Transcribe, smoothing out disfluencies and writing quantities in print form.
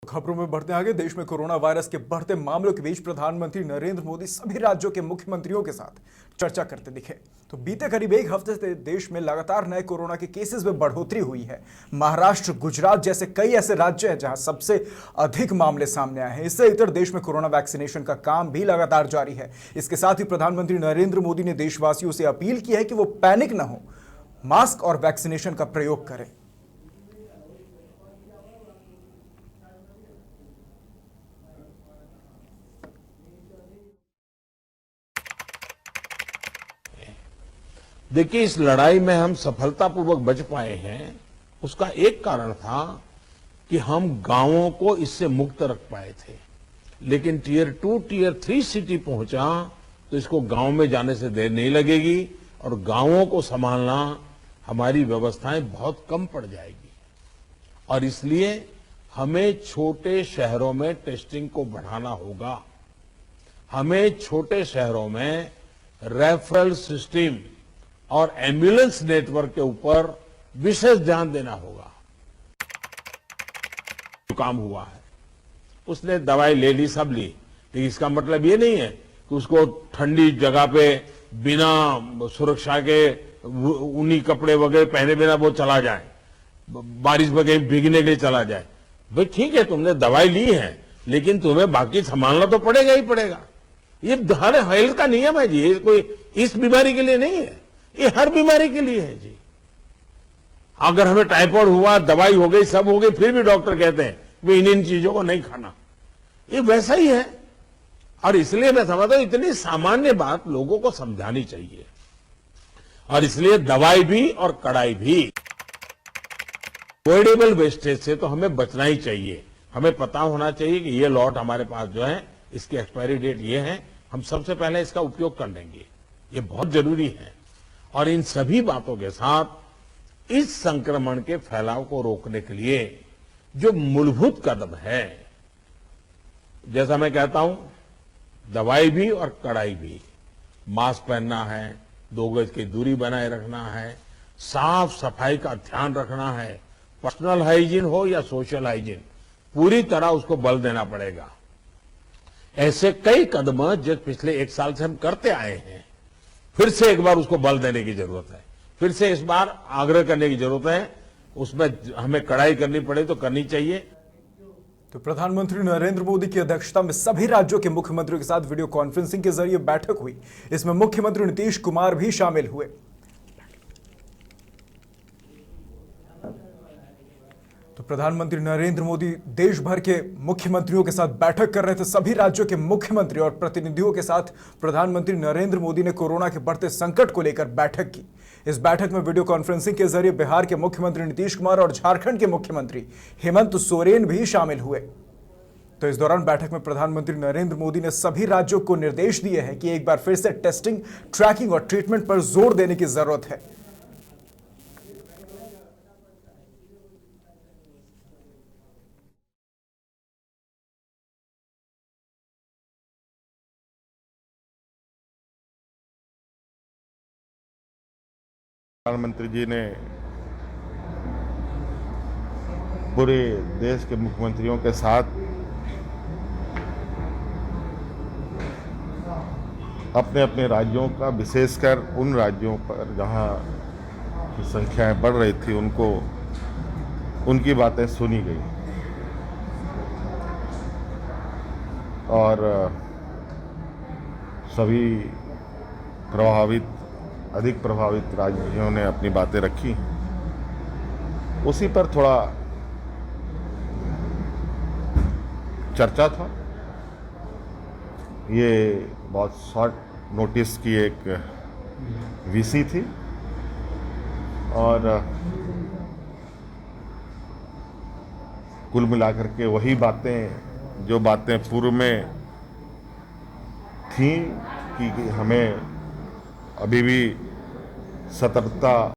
खबरों में बढ़ते आगे। देश में कोरोना वायरस के बढ़ते मामलों के बीच प्रधानमंत्री नरेंद्र मोदी सभी राज्यों के मुख्यमंत्रियों के साथ चर्चा करते दिखे। तो बीते करीब एक हफ्ते से देश में लगातार नए कोरोना के केसेस में बढ़ोतरी हुई है। महाराष्ट्र, गुजरात जैसे कई ऐसे राज्य हैं जहां सबसे अधिक मामले सामने आए हैं। इससे इतर देश में कोरोना वैक्सीनेशन का काम भी लगातार जारी है। इसके साथ ही प्रधानमंत्री नरेंद्र मोदी ने देशवासियों से अपील की है कि वो पैनिक न हो, मास्क और वैक्सीनेशन का प्रयोग करें। देखिए, इस लड़ाई में हम सफलतापूर्वक बच पाए हैं, उसका एक कारण था कि हम गांवों को इससे मुक्त रख पाए थे। लेकिन टियर 2, टियर 3 सिटी पहुंचा तो इसको गांव में जाने से देर नहीं लगेगी और गांवों को संभालना हमारी व्यवस्थाएं बहुत कम पड़ जाएगी। और इसलिए हमें छोटे शहरों में टेस्टिंग को बढ़ाना होगा। हमें छोटे शहरों में रेफरल सिस्टम और एम्बुलेंस नेटवर्क के ऊपर विशेष ध्यान देना होगा। जो काम हुआ है, उसने दवाई ले ली, सब ली, लेकिन इसका मतलब ये नहीं है कि उसको ठंडी जगह पे बिना सुरक्षा के ऊनी कपड़े वगैरह पहने बिना वो चला जाए, बारिश में कहीं भीगने के लिए चला जाए। भाई ठीक है, तुमने दवाई ली है, लेकिन तुम्हें बाकी संभालना तो पड़ेगा ही पड़ेगा। ये हर हेल्थ का नियम है जी, ये कोई इस बीमारी के लिए नहीं है, ये हर बीमारी के लिए है जी। अगर हमें टाइफाइड हुआ, दवाई हो गई, सब हो गई, फिर भी डॉक्टर कहते हैं कि इन चीजों को नहीं खाना, ये वैसा ही है। और इसलिए मैं समझता हूं इतनी सामान्य बात लोगों को समझानी चाहिए। और इसलिए दवाई भी और कड़ाई भी, अवॉइडेबल वेस्टेज से तो हमें बचना ही चाहिए। हमें पता होना चाहिए कि ये लॉट हमारे पास जो है, इसकी एक्सपायरी डेट ये है, हम सबसे पहले इसका उपयोग कर लेंगे, ये बहुत जरूरी है। और इन सभी बातों के साथ इस संक्रमण के फैलाव को रोकने के लिए जो मूलभूत कदम है, जैसा मैं कहता हूं, दवाई भी और कड़ाई भी, मास्क पहनना है, 2 गज की दूरी बनाए रखना है, साफ सफाई का ध्यान रखना है, पर्सनल हाइजीन हो या सोशल हाइजीन, पूरी तरह उसको बल देना पड़ेगा। ऐसे कई कदम जो पिछले 1 साल से हम करते आए हैं, फिर से एक बार उसको बल देने की जरूरत है, फिर से इस बार आग्रह करने की जरूरत है। उसमें हमें कड़ाई करनी पड़े तो करनी चाहिए। तो प्रधानमंत्री नरेंद्र मोदी की अध्यक्षता में सभी राज्यों के मुख्यमंत्रियों के साथ वीडियो कॉन्फ्रेंसिंग के जरिए बैठक हुई। इसमें मुख्यमंत्री नीतीश कुमार भी शामिल हुए। तो प्रधानमंत्री नरेंद्र मोदी देश भर के मुख्यमंत्रियों के साथ बैठक कर रहे थे। सभी राज्यों के मुख्यमंत्री और प्रतिनिधियों के साथ प्रधानमंत्री नरेंद्र मोदी ने कोरोना के बढ़ते संकट को लेकर बैठक की। इस बैठक में वीडियो कॉन्फ्रेंसिंग के जरिए बिहार के मुख्यमंत्री नीतीश कुमार और झारखंड के मुख्यमंत्री हेमंत सोरेन भी शामिल हुए। तो इस दौरान बैठक में प्रधानमंत्री नरेंद्र मोदी ने सभी राज्यों को निर्देश दिए हैं कि एक बार फिर से टेस्टिंग, ट्रैकिंग और ट्रीटमेंट पर जोर देने की जरूरत है। प्रधानमंत्री जी ने पूरे देश के मुख्यमंत्रियों के साथ अपने अपने राज्यों का, विशेषकर उन राज्यों पर जहां की संख्याएं बढ़ रही थी, उनकी बातें सुनी गई। और सभी अधिक प्रभावित राज्यों ने अपनी बातें रखी। उसी पर थोड़ा चर्चा था। ये बहुत शॉर्ट नोटिस की एक वीसी थी और कुल मिलाकर के वही बातें, जो बातें पूर्व में थी कि हमें अभी भी सतर्कता